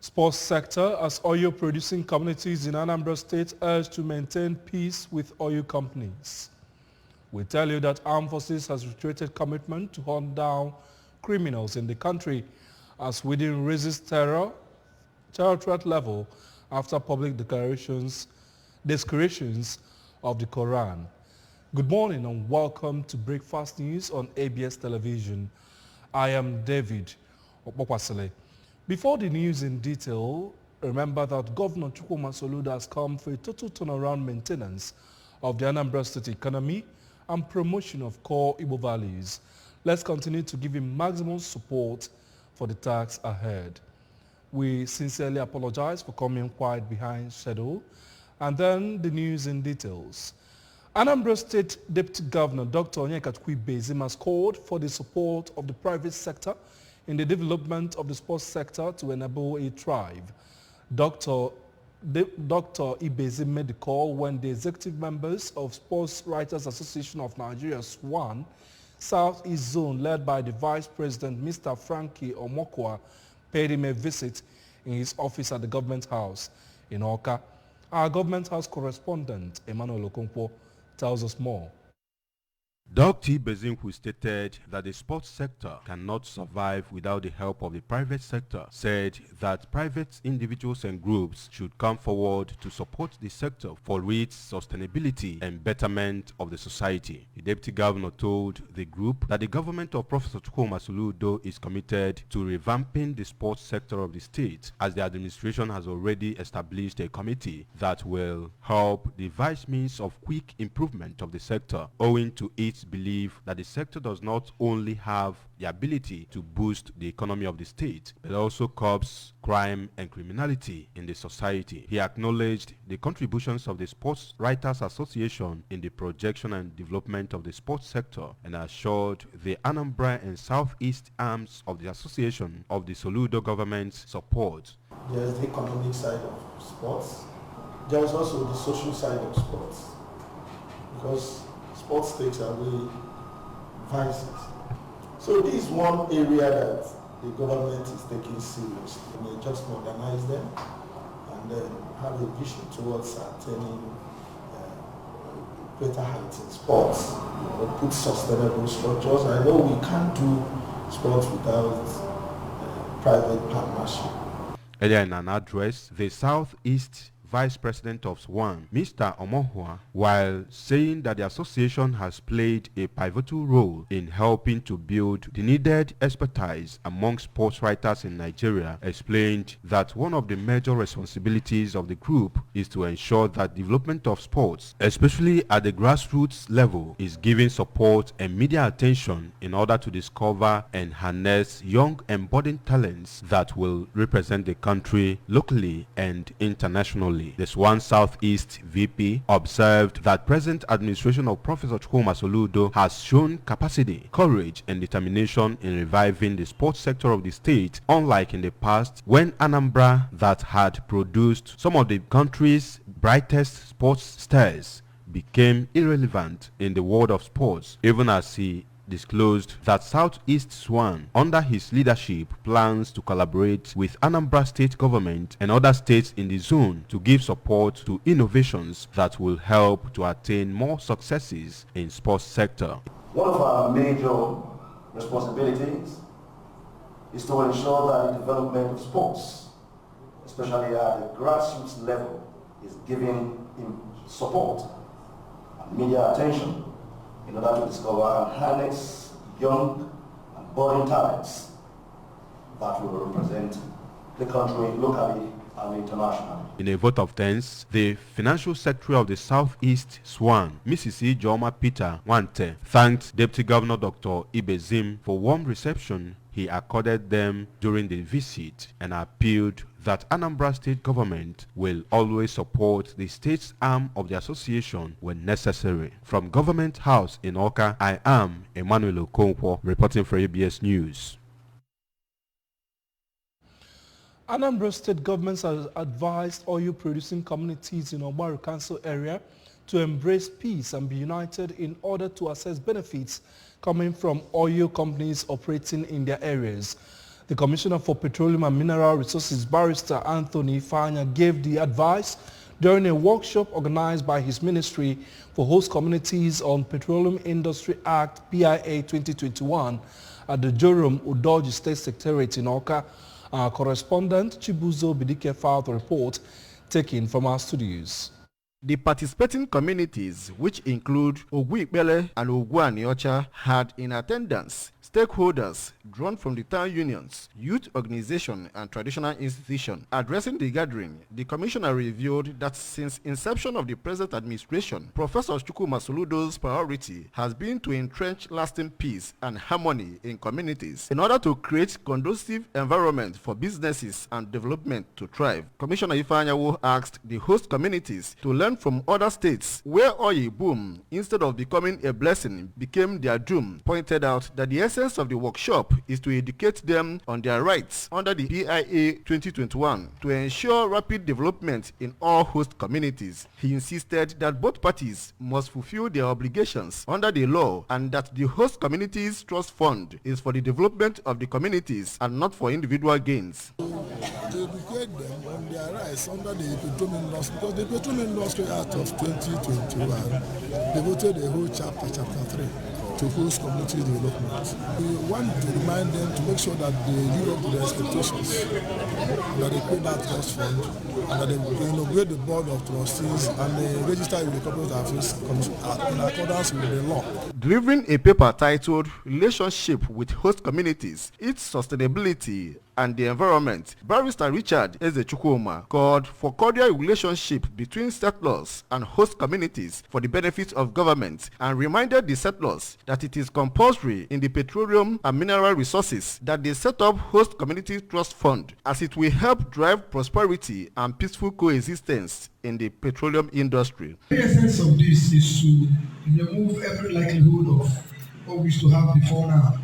Sports sector as oil-producing communities in Anambra State urge to maintain peace with oil companies. We tell you that Armed Forces has reiterated commitment to hunt down criminals in the country as within raises terror threat level after public desecrations of the Quran. Good morning and welcome to Breakfast News on ABS Television. I am David Opokwasile. Before the news in detail, remember that Governor Chukwuma Soludo has come for a total turnaround maintenance of the Anambra State economy and promotion of core Igbo values. Let's continue to give him maximum support for the task ahead. We sincerely apologize for coming quiet behind schedule. And then the news in details. Anambra State Deputy Governor Dr. Onyeka Chukwuibezim has called for the support of the private sector in the development of the sports sector to enable a thrive. Dr. Ibezim made the call when the executive members of Sports Writers Association of Nigeria, SWAN, Southeast Zone, led by the Vice President, Mr. Frankie Omokwa, paid him a visit in his office at the Government House in Awka. Our Government House correspondent, Emmanuel Okonkwo, tells us more. Dr. Ibezim, who stated that the sports sector cannot survive without the help of the private sector, said that private individuals and groups should come forward to support the sector for its sustainability and betterment of the society. The Deputy Governor told the group that the government of Professor Chukwuma Soludo is committed to revamping the sports sector of the state, as the administration has already established a committee that will help devise means of quick improvement of the sector, owing to its belief that the sector does not only have the ability to boost the economy of the state, but also curbs crime and criminality in the society. He acknowledged the contributions of the Sports Writers Association in the projection and development of the sports sector and assured the Anambra and Southeast arms of the association of the Soludo government's support. There's the economic side of sports. There's also the social side of sports, because sports takes away vices. So this is one area that the government is taking seriously. We may just modernize them and then have a vision towards attaining greater heights in sports. Put sustainable structures. I know we can't do sports without private partnership. Earlier in an address, the Southeast Vice President of SWAN, Mr. Omohua, while saying that the association has played a pivotal role in helping to build the needed expertise among sports writers in Nigeria, explained that one of the major responsibilities of the group is to ensure that development of sports, especially at the grassroots level, is given support and media attention in order to discover and harness young and budding talents that will represent the country locally and internationally. The SWAN Southeast VP observed that present administration of Professor Chukwuma Soludo has shown capacity, courage and determination in reviving the sports sector of the state, unlike in the past when Anambra, that had produced some of the country's brightest sports stars, became irrelevant in the world of sports, even as he disclosed that Southeast SWAN, under his leadership, plans to collaborate with Anambra State government and other states in the zone to give support to innovations that will help to attain more successes in sports sector. One of our major responsibilities is to ensure that the development of sports, especially at the grassroots level, is given support and media attention in order to discover and harness young and budding talents that will represent the country locally and internationally. In a vote of thanks, the Financial Secretary of the Southeast SWAN, Mrs. Ijoma Peter Wante, thanked Deputy Governor Dr. Ibezim for warm reception he accorded them during the visit and appealed that Anambra State government will always support the state's arm of the association when necessary. From Government House in Awka, I am Emmanuel Okonkwo, reporting for ABS News. Anambra State government has advised oil-producing communities in Obaru Council area to embrace peace and be united in order to assess benefits coming from oil companies operating in their areas. The Commissioner for Petroleum and Mineral Resources, Barrister Anthony Ifeanya, gave the advice during a workshop organized by his ministry for host communities on Petroleum Industry Act PIA 2021 at the Jorum Udoji State Secretariat in Awka. Our correspondent Chibuzo Bidike filed the report taken from our studios. The participating communities, which include Ogwikbele and Ogwaniocha, had in attendance stakeholders drawn from the town unions, youth organization, and traditional institution. Addressing the gathering, the commissioner revealed that since inception of the present administration, Professor Chukwuma Soludo's priority has been to entrench lasting peace and harmony in communities in order to create conducive environment for businesses and development to thrive. Commissioner Ifeanyawo asked the host communities to learn from other states where oil boom, instead of becoming a blessing, became their doom. Pointed out that the essence of the workshop is to educate them on their rights under the PIA 2021 to ensure rapid development in all host communities. He insisted that both parties must fulfill their obligations under the law and that the host communities trust fund is for the development of the communities and not for individual gains. To educate them on their rights under the petroleum industry, because the petroleum industry Act of 2021 devoted a whole chapter 3 to host community development. We want to remind them to make sure that they live up to their expectations, that they create that trust fund, and that they inaugurate the board of trustees and they register with the Corporate Affairs Commission in accordance with the law. Delivering a paper titled Relationship with Host Communities, Its Sustainability and the Environment, Barrister Richard Ezechukwuma called for cordial relationship between settlers and host communities for the benefit of government and reminded the settlers that it is compulsory in the petroleum and mineral resources that they set up host community trust fund, as it will help drive prosperity and peaceful coexistence in the petroleum industry. The essence of this is to remove every likelihood of what we used to have before now.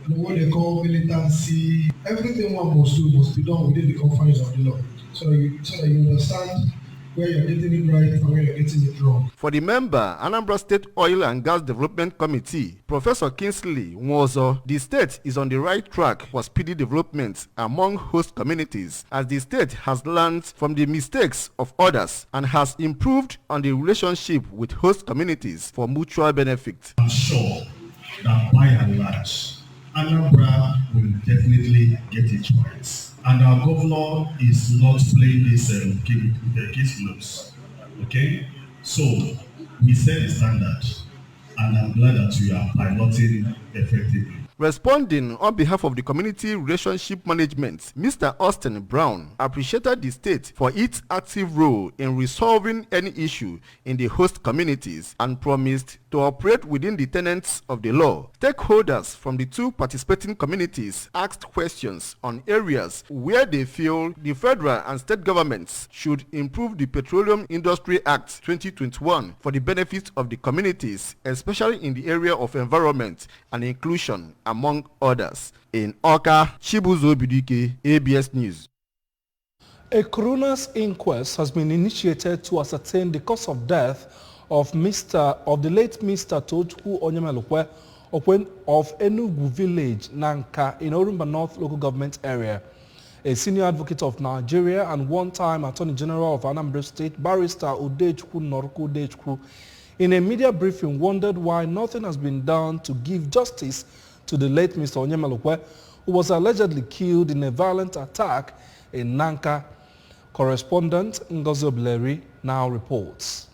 What they call militancy, everything one must do must be done within the confines of the law. So that you understand where you're getting it right and where you're getting it wrong. For the member, Anambra State Oil and Gas Development Committee, Professor Kingsley Nwozo, the state is on the right track for speedy development among host communities, as the state has learned from the mistakes of others and has improved on the relationship with host communities for mutual benefit. I'm sure that by and large, Anambra will definitely get it right. And our governor is not playing this case close. Okay? So, we set the standard, and I'm glad that we are piloting effectively. Responding on behalf of the Community Relationship Management, Mr. Austin Brown appreciated the state for its active role in resolving any issue in the host communities and promised to operate within the tenets of the law. Stakeholders from the two participating communities asked questions on areas where they feel the federal and state governments should improve the Petroleum Industry Act 2021 for the benefit of the communities, especially in the area of environment and inclusion, among others. In Awka, Chibuzo Bidike, ABS News. A coroner's inquest has been initiated to ascertain the cause of death of the late Mr. Tochukwu Onyemelukwe of Enugu Village, Nanka, in Orumba North Local Government Area. A senior advocate of Nigeria and one-time Attorney General of Anambra State, Barrister Udechukwu Noruku Udechukwu, in a media briefing wondered why nothing has been done to give justice to the late Mr. Onyemelukwe, who was allegedly killed in a violent attack in Nanka. Correspondent Ngozi Obileri now reports.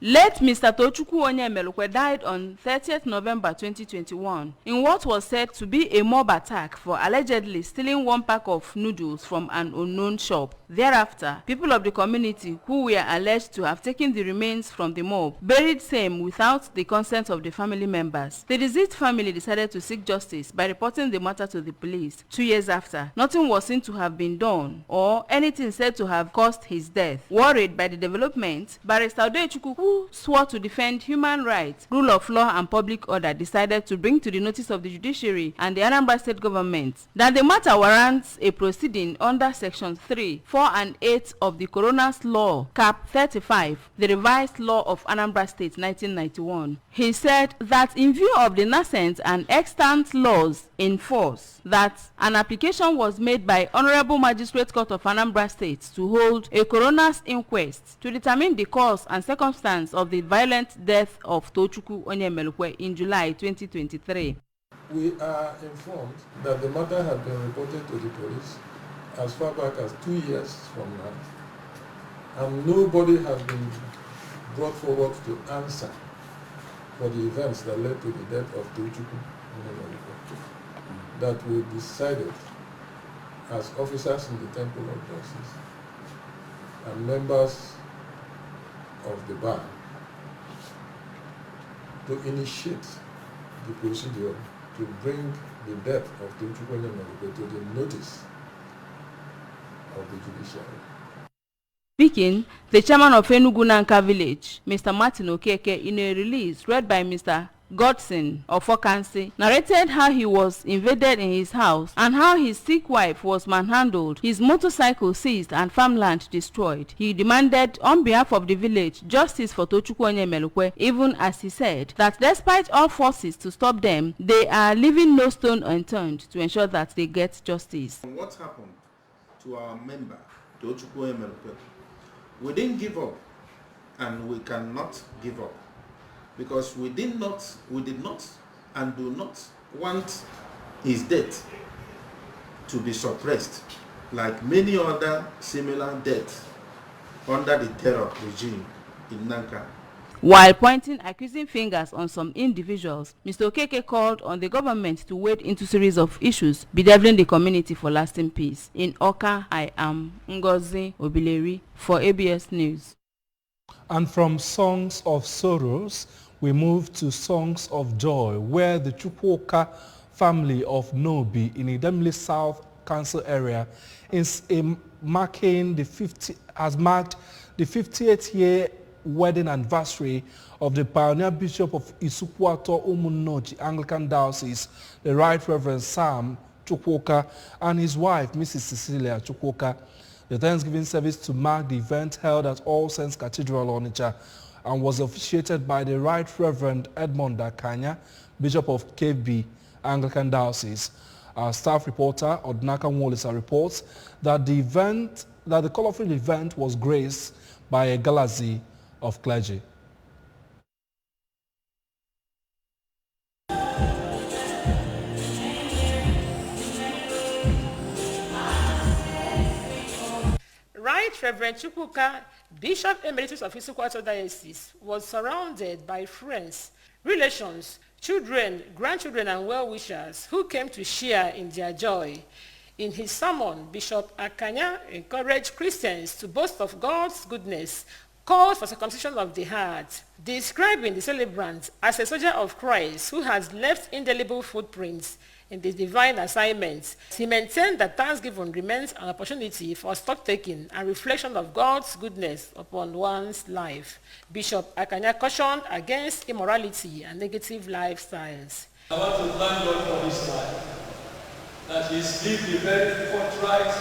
Late Mr. Tochukwu Onyemelukwe died on 30th November 2021 in what was said to be a mob attack for allegedly stealing one pack of noodles from an unknown shop. Thereafter, people of the community who were alleged to have taken the remains from the mob buried same without the consent of the family members. The deceased family decided to seek justice by reporting the matter to the police. 2 years after, nothing was seen to have been done or anything said to have caused his death. Worried by the development, Barrister Udechukwu, who swore to defend human rights, rule of law and public order, decided to bring to the notice of the judiciary and the Anambra State government that the matter warrants a proceeding under Section 3, 4 4 and 8 of the Coroner's Law, Cap 35, the revised law of Anambra State 1991. He said that in view of the nascent and extant laws in force, that an application was made by Honorable Magistrate Court of Anambra State to hold a coroner's inquest to determine the cause and circumstance of the violent death of Tochukwu Onyemelukwe in July 2023. We are informed that the matter had been reported to the police as far back as 2 years from now, and nobody has been brought forward to answer for the events that led to the death of Tochukwu Onyemelukwe, that we decided as officers in the Temple of Justice and members of the bar to initiate the procedure to bring the death of Tochukwu Onyemelukwe to the notice of the judiciary. Speaking, the chairman of Enugu Nanka Village, Mr. Martin Okeke, in a release read by Mr. Godson of Okansi, narrated how he was invaded in his house and how his sick wife was manhandled, his motorcycle seized and farmland destroyed. He demanded on behalf of the village justice for Tochukwu Onyemelukwe, even as he said that despite all forces to stop them, they are leaving no stone unturned to ensure that they get justice. What happened to our member, Tochukwu Onyemelukwe? We didn't give up, and we cannot give up. Because we did not and do not want his death to be suppressed like many other similar deaths under the terror regime in Nanka. While pointing accusing fingers on some individuals, Mr. Okeke called on the government to wade into a series of issues bedeviling the community for lasting peace. In Oka, I am Ngozi Obileri for ABS News. And from songs of sorrows, we move to songs of joy, where the Chukwuka family of Nobi in Idemili South Council area has marked the 58th year wedding anniversary of the pioneer bishop of Isukwato Umunnoji Anglican Diocese, the Right Reverend Sam Chukwuka, and his wife, Mrs. Cecilia Chukwuka. The Thanksgiving service to mark the event held at All Saints Cathedral, Onitsha, and was officiated by the Right Reverend Edmond Dakanya, Bishop of KB Anglican Diocese. Our staff reporter, Odnaka Nwolisa, reports that the colorful event was graced by a galaxy of clergy. Right Reverend Chukwuka, Bishop Emeritus of Isukwato Diocese, was surrounded by friends, relations, children, grandchildren, and well-wishers who came to share in their joy. In his sermon, Bishop Akanya encouraged Christians to boast of God's goodness, called for circumcision of the heart, describing the celebrant as a soldier of Christ who has left indelible footprints in the divine assignments. He maintained that Thanksgiving remains an opportunity for stock-taking and reflection of God's goodness upon one's life. Bishop Akanya cautioned against immorality and negative lifestyles. I want to thank God for this life, that he's lived a very forthright,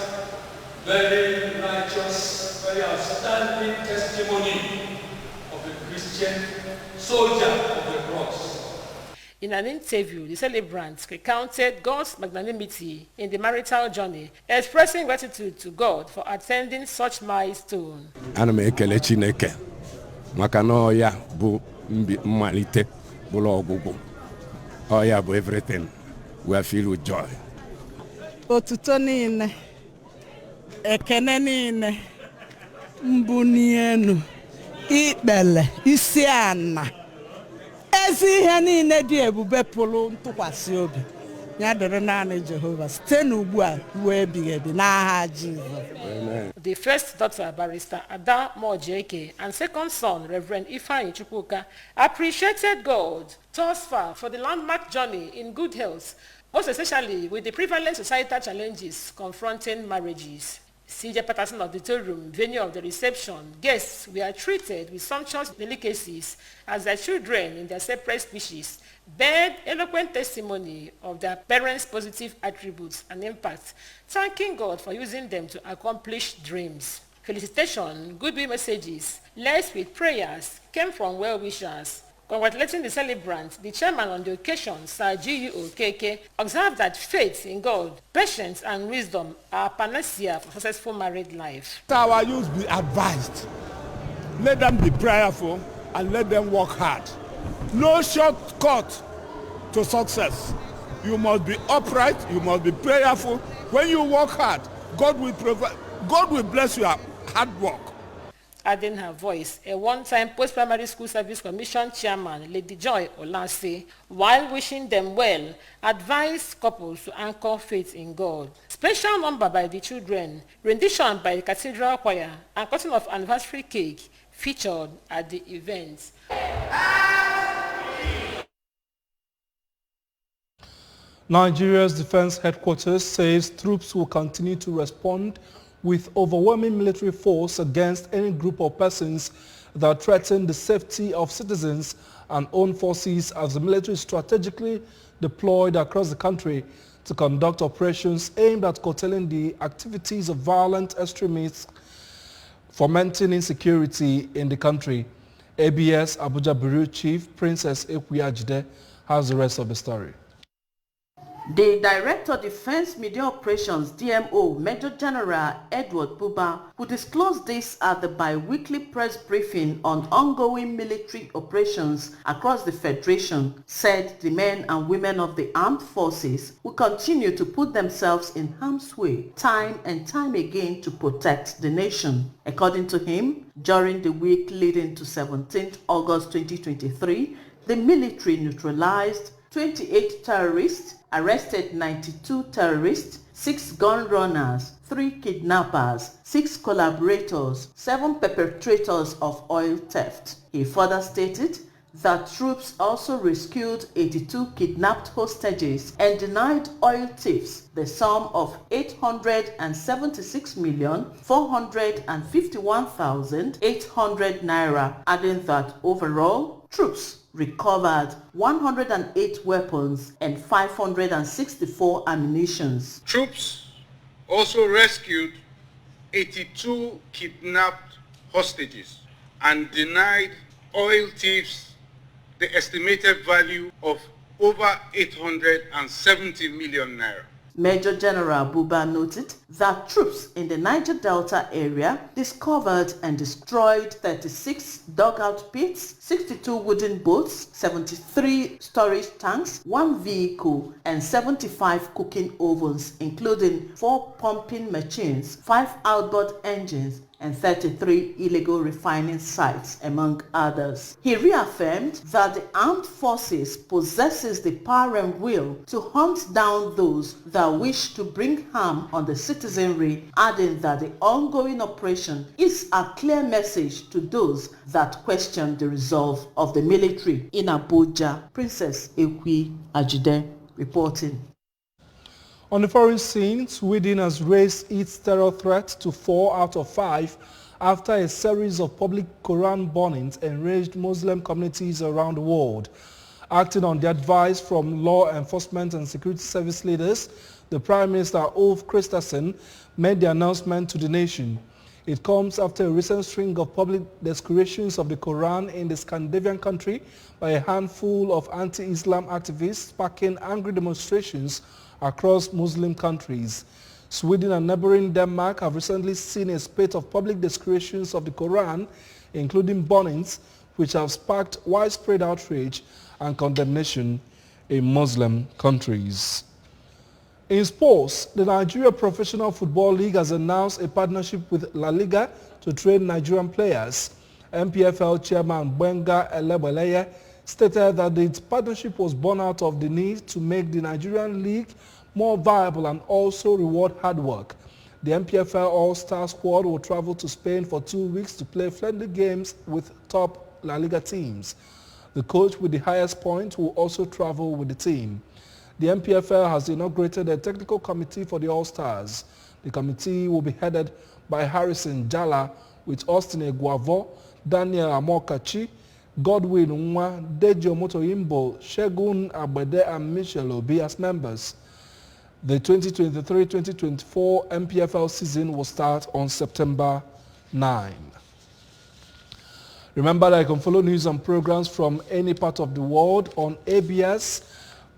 very righteous, very outstanding testimony of a Christian soldier of the cross. In an interview, the celebrant recounted God's magnanimity in the marital journey, expressing gratitude to God for attending such milestone. Ana m ekele Chineke maka na ọ ya bụ mmalite bụrụ ọgwụgwụ. Ọ ya bụ everything. We are filled with joy. Otuto niile, ekene niile, mbuni enu, ikpele, isi ana. Ezi ihe niile dị ebube pụrụ ntụkwasị obi. Ya dịrị naanị Jehova site n'ugbu a ruo ebighị ebi n'aha Jizọs. The first daughter, Barrister Ada Mojeke, and second son, Reverend Ifeanyi Chukwuka, appreciated God thus far for the landmark journey in good health, most especially with the prevalent societal challenges confronting marriages. CJ Patterson Auditorium, venue of the reception, guests were treated with sumptuous delicacies as their children in their separate species bared eloquent testimony of their parents' positive attributes and impact, thanking God for using them to accomplish dreams. Felicitation, goodwill messages, laced with prayers, came from well-wishers. Congratulating the celebrant, the chairman on the occasion, Sir G.U. Okeke, observed that faith in God, patience and wisdom are panacea for successful married life. Our youth be advised. Let them be prayerful and let them work hard. No shortcut to success. You must be upright, you must be prayerful. When you work hard, God will provide. God will bless your hard work. Adding her voice, a one-time Post-Primary School Service Commission chairman, Lady Joy Olase, while wishing them well, advised couples to anchor faith in God. Special number by the children, rendition by the Cathedral Choir, and cutting of anniversary cake featured at the event. Nigeria's defense headquarters says troops will continue to respond with overwhelming military force against any group of persons that threaten the safety of citizens and own forces as the military strategically deployed across the country to conduct operations aimed at curtailing the activities of violent extremists fomenting insecurity in the country. ABS Abuja Bureau Chief Princess Ekwuya has the rest of the story. The Director of Defense Media Operations, DMO, Major General Edward Buba, who disclosed this at the bi-weekly press briefing on ongoing military operations across the Federation, said the men and women of the armed forces will continue to put themselves in harm's way time and time again to protect the nation. According to him, during the week leading to 17th August 2023, the military neutralized 28 terrorists, arrested 92 terrorists, 6 gun runners, 3 kidnappers, 6 collaborators, 7 perpetrators of oil theft. He further stated that troops also rescued 82 kidnapped hostages and denied oil thieves the sum of 876,451,800 naira, adding that overall, troops recovered 108 weapons and 564 ammunitions. Troops also rescued 82 kidnapped hostages and denied oil thieves the estimated value of over 870 million naira. Major General Buba noted that troops in the Niger Delta area discovered and destroyed 36 dugout pits, 62 wooden boats, 73 storage tanks, 1 vehicle, and 75 cooking ovens, including 4 pumping machines, 5 outboard engines, and 33 illegal refining sites, among others. He reaffirmed that the armed forces possesses the power and will to hunt down those that wish to bring harm on the citizenry, adding that the ongoing operation is a clear message to those that question the resolve of the military. In Abuja, Princess Ekwuya reporting. On the foreign scene, Sweden has raised its terror threat to 4 out of 5 after a series of public Quran burnings enraged Muslim communities around the world. Acting on the advice from law enforcement and security service leaders, the Prime Minister Ulf Kristersson made the announcement to the nation. It comes after a recent string of public desecrations of the Quran in the Scandinavian country by a handful of anti-Islam activists, sparking angry demonstrations across Muslim countries. Sweden and neighboring Denmark have recently seen a spate of public desecrations of the Quran, including burnings, which have sparked widespread outrage and condemnation in Muslim countries. In sports, the Nigeria Professional Football League has announced a partnership with La Liga to train Nigerian players. MPFL chairman Benga Elebeleye stated that the partnership was born out of the need to make the Nigerian league more viable and also reward hard work. The MPFL All-Star squad will travel to Spain for 2 weeks to play friendly games with top La Liga teams. The coach with the highest point will also travel with the team. The MPFL has inaugurated a technical committee for the All-Stars. The committee will be headed by Harrison Jala with Austin Eguavo, Daniel Amokachi, Godwin Nwa, Dejo Motoyimbo, Shegun Abede and Michelle Obi as members. The 2023-2024 MPFL season will start on September 9. Remember that you can follow news and programs from any part of the world on ABS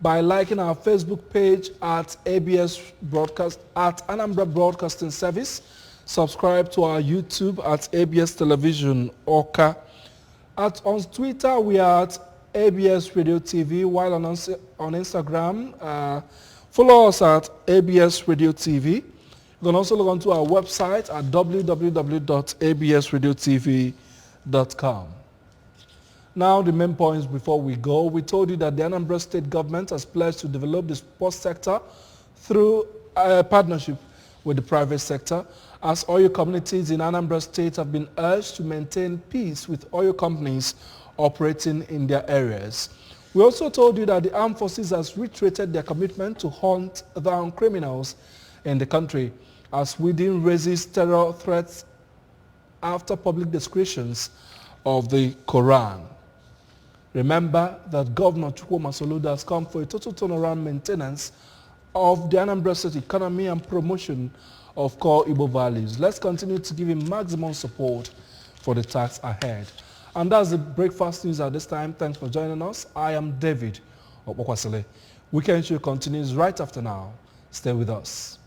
by liking our Facebook page at ABS Broadcast at Anambra Broadcasting Service. Subscribe to our YouTube at ABS Television Oka. On Twitter, we are at ABS Radio TV, while on Instagram, follow us at ABS Radio TV. You can also log on to our website at www.absradiotv.com. Now, the main points before we go. We told you that the Anambra State government has pledged to develop the sports sector through a partnership with the private sector, as oil communities in Anambra State have been urged to maintain peace with oil companies operating in their areas. We also told you that the armed forces has reiterated their commitment to hunt down criminals in the country, as Sweden raises terror threats after public desecrations of the Quran. Remember that Governor Chukwuma Soludo has come for a total turnaround maintenance of the Anambra State economy and promotion of core Igbo values. Let's continue to give him maximum support for the task ahead. And that's the breakfast news at this time. Thanks for joining us. I am David Okpokwasile. Weekend Show continues right after now. Stay with us.